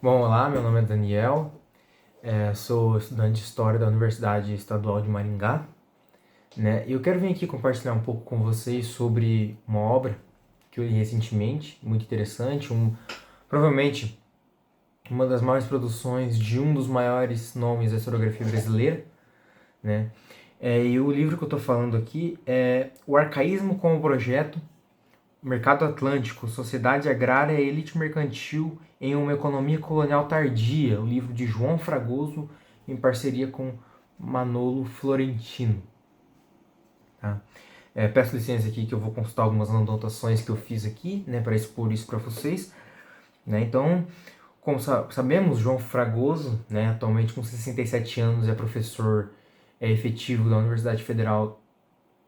Bom, olá, meu nome é Daniel, sou estudante de História da Universidade Estadual de Maringá, né? E eu quero vir aqui compartilhar um pouco com vocês sobre uma obra que eu li recentemente, muito interessante, provavelmente uma das maiores produções de um dos maiores nomes da historiografia brasileira, né? E o livro que eu estou falando aqui é O Arcaísmo como Projeto, Mercado Atlântico, Sociedade Agrária e Elite Mercantil em uma Economia Colonial Tardia, o livro de João Fragoso, em parceria com Manolo Florentino. Tá? Peço licença aqui que eu vou consultar algumas anotações que eu fiz aqui, né, para expor isso para vocês. Né? Então, como sabemos, João Fragoso, né, atualmente com 67 anos, é professor efetivo da Universidade Federal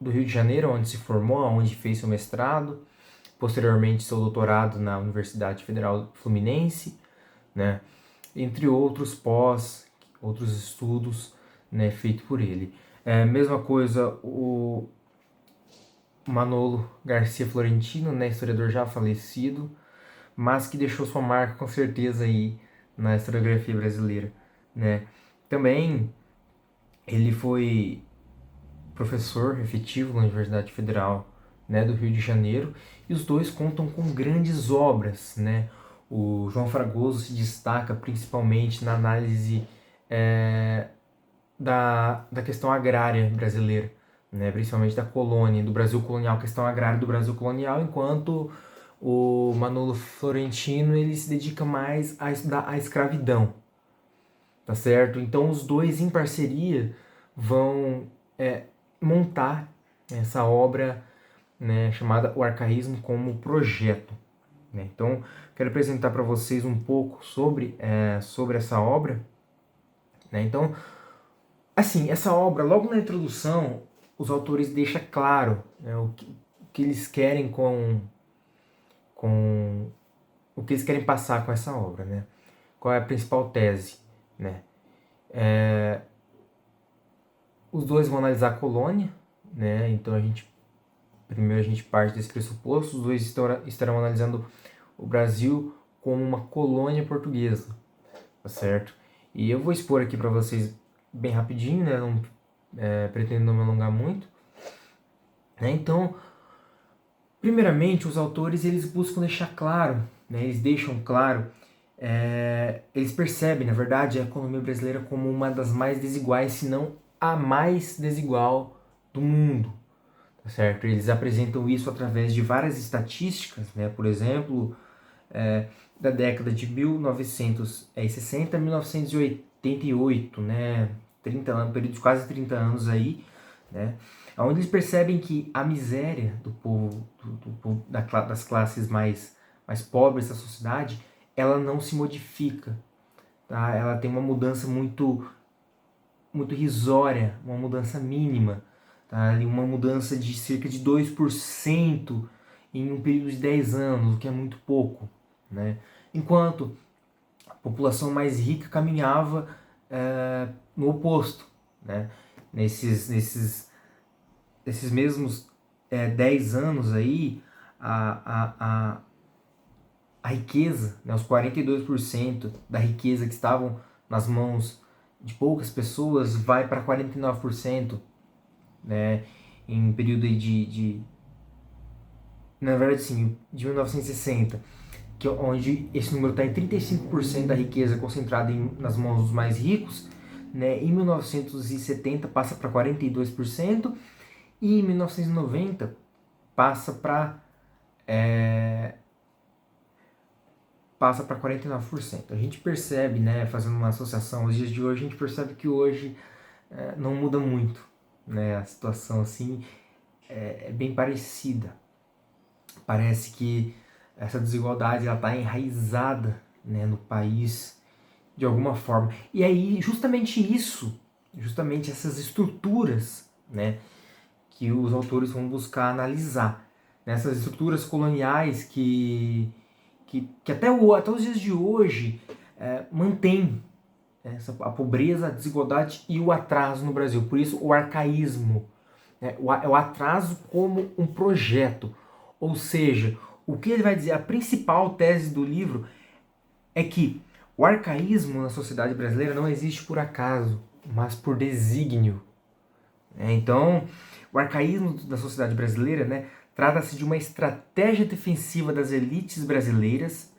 do Rio de Janeiro, onde se formou, onde fez seu mestrado, posteriormente seu doutorado na Universidade Federal Fluminense, né, entre outros estudos, né, feitos por ele. Mesma coisa o Manolo Garcia Florentino, né, historiador já falecido, mas que deixou sua marca com certeza aí na historiografia brasileira, né. Também ele foi professor efetivo na Universidade Federal, né, do Rio de Janeiro, e os dois contam com grandes obras, né. O João Fragoso se destaca principalmente na análise da questão agrária brasileira, né, principalmente da colônia, do Brasil colonial, questão agrária do Brasil colonial, enquanto o Manolo Florentino ele se dedica mais a estudar a escravidão, tá certo? Então os dois em parceria vão montar essa obra, né, chamada O Arcaísmo como Projeto. Né? Então, quero apresentar para vocês um pouco sobre essa obra. Né? Então, assim, essa obra, logo na introdução, os autores deixam claro, né, o que eles querem com o que eles querem passar com essa obra. Né? Qual é a principal tese? Né? Os dois vão analisar a colônia, né? Então primeiro a gente parte desse pressuposto, os dois estarão analisando o Brasil como uma colônia portuguesa, tá certo? E eu vou expor aqui para vocês bem rapidinho, né? Não pretendo não me alongar muito. Né? Então, primeiramente, os autores eles buscam deixar claro, né? Eles deixam claro, eles percebem, na verdade, a economia brasileira como uma das mais desiguais, se não a mais desigual do mundo. Certo? Eles apresentam isso através de várias estatísticas, né? Por exemplo, da década de 1960 a 1988, né? 30 anos, período de quase 30 anos aí, né? Onde eles percebem que a miséria do povo, das classes mais pobres da sociedade, ela não se modifica, tá? Ela tem uma mudança muito risória, uma mudança mínima, tá? Uma mudança de cerca de 2% em um período de 10 anos, o que é muito pouco. Né? Enquanto a população mais rica caminhava no oposto. Né? Nesses mesmos 10 anos aí, a riqueza, né, os 42% da riqueza que estavam nas mãos de poucas pessoas vai para 49%, né, em um período na verdade sim, de 1960, onde esse número está em 35% da riqueza concentrada nas mãos dos mais ricos, né, em 1970 passa para 42% e em 1990 passa para 49%. A gente percebe, né, fazendo uma associação aos dias de hoje, a gente percebe que hoje não muda muito, né, a situação assim é bem parecida. Parece que essa desigualdade está enraizada, né, no país de alguma forma. E aí justamente essas estruturas, né, que os autores vão buscar analisar. Nessas estruturas coloniais que até os dias de hoje mantém a pobreza, a desigualdade e o atraso no Brasil. Por isso o arcaísmo, né? O atraso como um projeto. Ou seja, o que ele vai dizer, a principal tese do livro é que O arcaísmo na sociedade brasileira não existe por acaso, mas por desígnio. Então, o arcaísmo da sociedade brasileira, né, trata-se de uma estratégia defensiva das elites brasileiras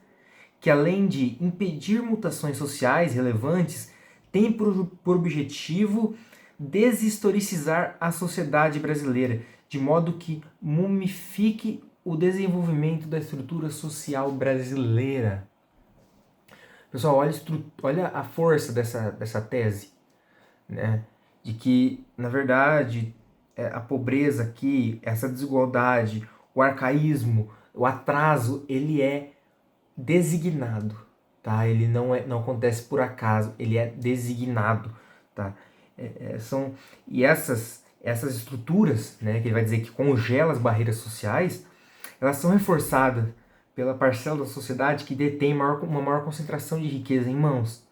que, além de impedir mutações sociais relevantes, tem por objetivo deshistoricizar a sociedade brasileira, de modo que mumifique o desenvolvimento da estrutura social brasileira. Pessoal, olha a força dessa tese, né? De que, na verdade, a pobreza aqui, essa desigualdade, o arcaísmo, o atraso, ele é designado, tá? Ele não acontece por acaso, ele é designado, tá? E essas estruturas, né, que ele vai dizer que congela as barreiras sociais, elas são reforçadas pela parcela da sociedade que detém uma maior concentração de riqueza em mãos,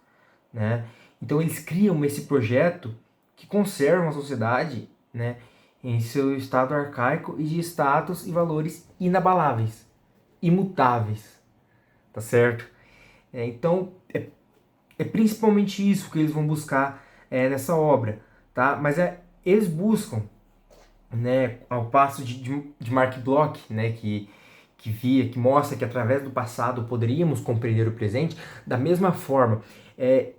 né? Então eles criam esse projeto que conserva a sociedade, né, em seu estado arcaico e de status e valores inabaláveis, imutáveis, tá certo? Então é principalmente isso que eles vão buscar nessa obra, tá? Mas eles buscam, né, ao passo de Mark Bloch, né, que mostra que através do passado poderíamos compreender o presente, da mesma forma,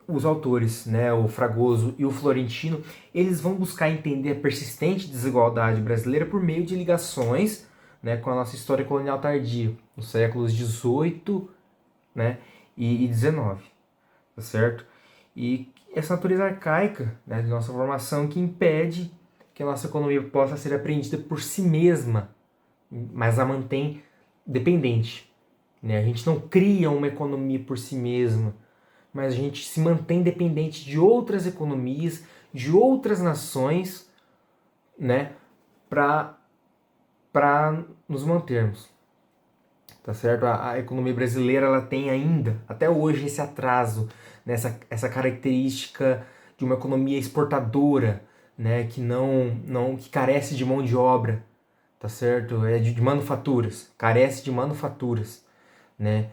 os autores, né, o Fragoso e o Florentino, eles vão buscar entender a persistente desigualdade brasileira por meio de ligações, né, com a nossa história colonial tardia, nos séculos XVIII, né, e XIX, tá certo? E essa natureza arcaica, né, de nossa formação que impede que a nossa economia possa ser apreendida por si mesma, mas a mantém dependente, né? A gente não cria uma economia por si mesma, mas a gente se mantém dependente de outras economias, de outras nações, né, para nos mantermos. Tá certo? A economia brasileira, ela tem ainda, até hoje, esse atraso, né, essa característica de uma economia exportadora, né, que carece de mão de obra, tá certo? De manufaturas, carece de manufaturas, né?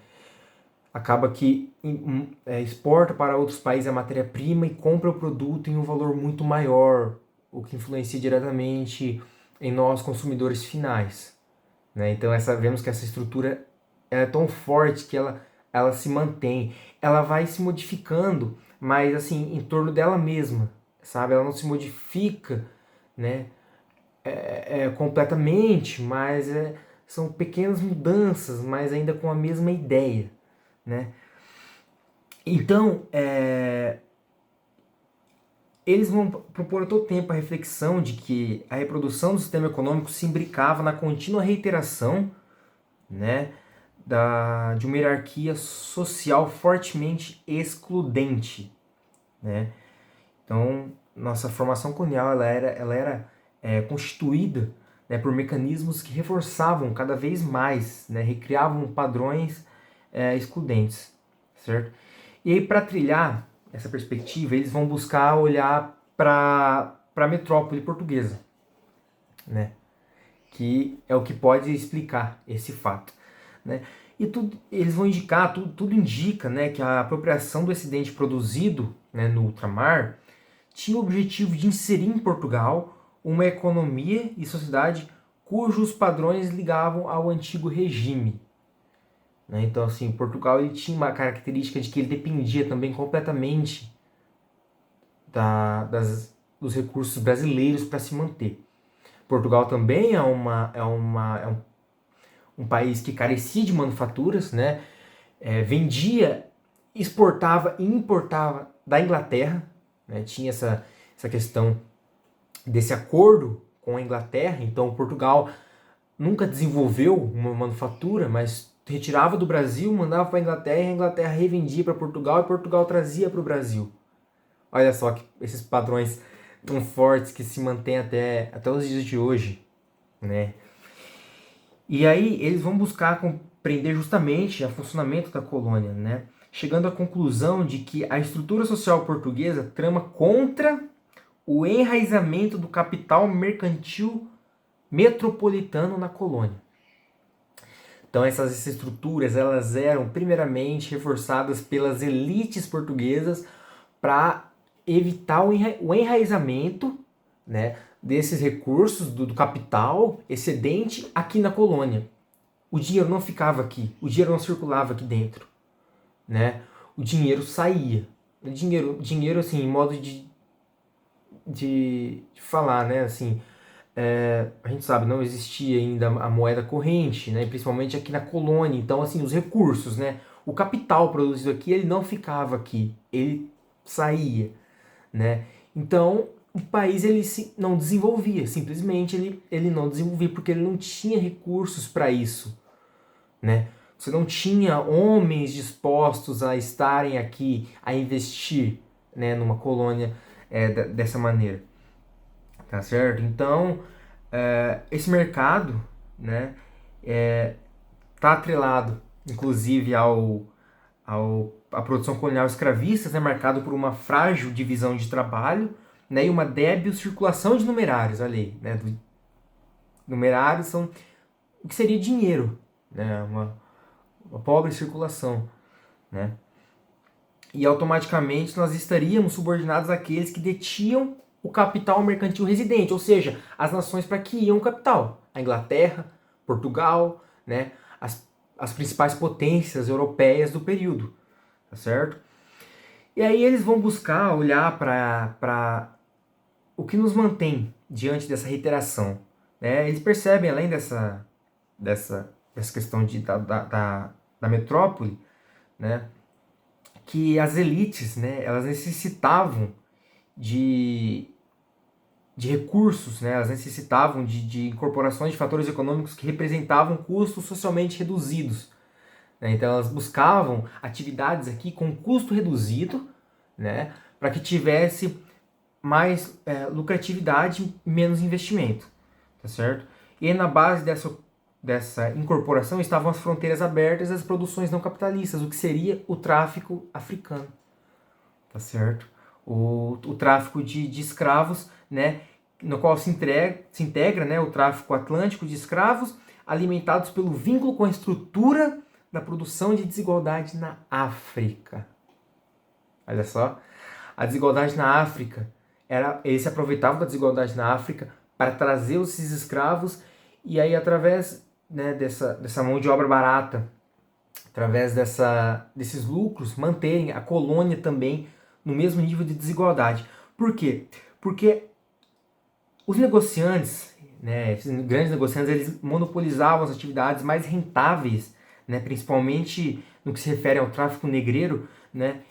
Acaba que exporta para outros países a matéria-prima e compra o produto em um valor muito maior, o que influencia diretamente em nós consumidores finais, né? Então vemos que essa estrutura é tão forte que ela se mantém, ela vai se modificando, mas assim, em torno dela mesma, sabe? Ela não se modifica, né? Completamente, mas são pequenas mudanças, mas ainda com a mesma ideia, né? Então, eles vão propor a todo tempo a reflexão de que a reprodução do sistema econômico se imbricava na contínua reiteração, né, de uma hierarquia social fortemente excludente, né? Então, nossa formação colonial ela era constituída, né, por mecanismos que reforçavam cada vez mais, né, recriavam padrões excludentes, certo? E aí, para trilhar essa perspectiva, eles vão buscar olhar para a metrópole portuguesa, né, que é o que pode explicar esse fato, né? E eles vão indicar, tudo indica, né, que a apropriação do excedente produzido, né, no ultramar tinha o objetivo de inserir em Portugal uma economia e sociedade cujos padrões ligavam ao antigo regime, né? Então, assim, Portugal ele tinha uma característica de que ele dependia também completamente dos recursos brasileiros para se manter. Portugal também é um país que carecia de manufaturas, né? Vendia, exportava e importava da Inglaterra, né? Tinha essa questão desse acordo com a Inglaterra. Então Portugal nunca desenvolveu uma manufatura, mas retirava do Brasil, mandava para a Inglaterra e a Inglaterra revendia para Portugal e Portugal trazia para o Brasil. Olha só que esses padrões tão fortes que se mantêm até os dias de hoje, né? E aí eles vão buscar compreender justamente o funcionamento da colônia, né? Chegando à conclusão de que a estrutura social portuguesa trama contra o enraizamento do capital mercantil metropolitano na colônia. Então essas estruturas elas eram primeiramente reforçadas pelas elites portuguesas para evitar o enraizamento, né, desses recursos do capital excedente aqui na colônia. O dinheiro não ficava aqui, o dinheiro não circulava aqui dentro, né? O dinheiro saía. O dinheiro assim, em modo de falar, né? Assim, a gente sabe, não existia ainda a moeda corrente, né? Principalmente aqui na colônia. Então, assim, os recursos, né? O capital produzido aqui, ele não ficava aqui, ele saía, né? Então, o país ele não desenvolvia, simplesmente ele não desenvolvia porque ele não tinha recursos para isso, né? Você não tinha homens dispostos a estarem aqui, a investir, né, numa colônia dessa maneira, tá certo? Então, esse mercado, né, tá atrelado, inclusive, à produção colonial escravista, né, marcado por uma frágil divisão de trabalho, né, e uma débil circulação de numerários, olha aí, né, numerários são o que seria dinheiro, né, uma pobre circulação, né, e automaticamente nós estaríamos subordinados àqueles que detinham o capital mercantil residente, ou seja, as nações para que iam o capital, a Inglaterra, Portugal, né, as principais potências europeias do período, tá certo? E aí eles vão buscar olhar para o que nos mantém diante dessa reiteração, né? Eles percebem, além dessa questão da metrópole, né, que as elites, né, elas necessitavam de recursos, né, elas necessitavam de incorporações de fatores econômicos que representavam custos socialmente reduzidos, né? Então elas buscavam atividades aqui com custo reduzido, né, para que tivesse mais lucratividade e menos investimento, tá certo? E aí, na base dessa incorporação estavam as fronteiras abertas às produções não capitalistas, o que seria o tráfico africano, tá certo? O tráfico de escravos, né, no qual se integra, né, o tráfico atlântico de escravos, alimentados pelo vínculo com a estrutura da produção de desigualdade na África. Olha só, a desigualdade na África, eles se aproveitavam da desigualdade na África para trazer esses escravos e aí através, né, dessa mão de obra barata, através desses lucros, manterem a colônia também no mesmo nível de desigualdade. Por quê? Porque os negociantes, né, esses grandes negociantes, eles monopolizavam as atividades mais rentáveis, né, principalmente no que se refere ao tráfico negreiro, né,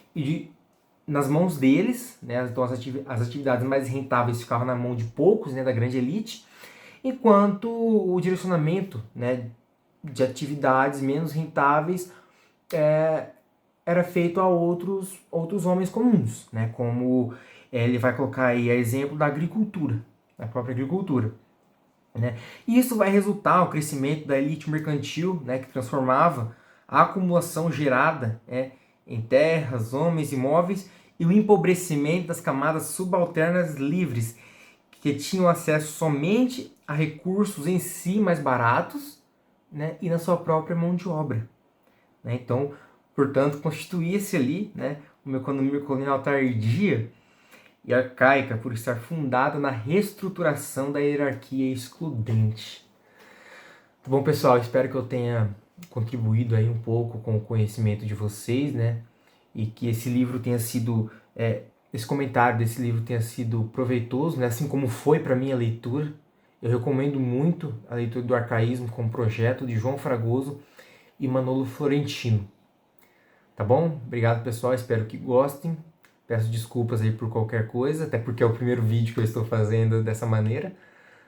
nas mãos deles, né, então as atividades mais rentáveis ficavam na mão de poucos, né, da grande elite, enquanto o direcionamento, né, de atividades menos rentáveis era feito a outros homens comuns, né, como ele vai colocar aí a exemplo da agricultura, da própria agricultura, né, e isso vai resultar no crescimento da elite mercantil, né, que transformava a acumulação gerada, em terras, homens, imóveis, e o empobrecimento das camadas subalternas livres, que tinham acesso somente a recursos em si mais baratos, né, e na sua própria mão de obra, né? Então, portanto, constituía-se ali, né, uma economia colonial tardia e arcaica por estar fundada na reestruturação da hierarquia excludente. Bom, pessoal, espero que eu tenha contribuído aí um pouco com o conhecimento de vocês, né? E que esse livro tenha sido, esse comentário desse livro tenha sido proveitoso, né? Assim como foi para mim a leitura. Eu recomendo muito a leitura do Arcaísmo como projeto de João Fragoso e Manolo Florentino. Tá bom? Obrigado, pessoal. Espero que gostem. Peço desculpas aí por qualquer coisa, até porque é o primeiro vídeo que eu estou fazendo dessa maneira,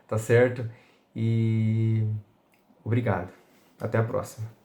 tá certo? E obrigado. Até a próxima.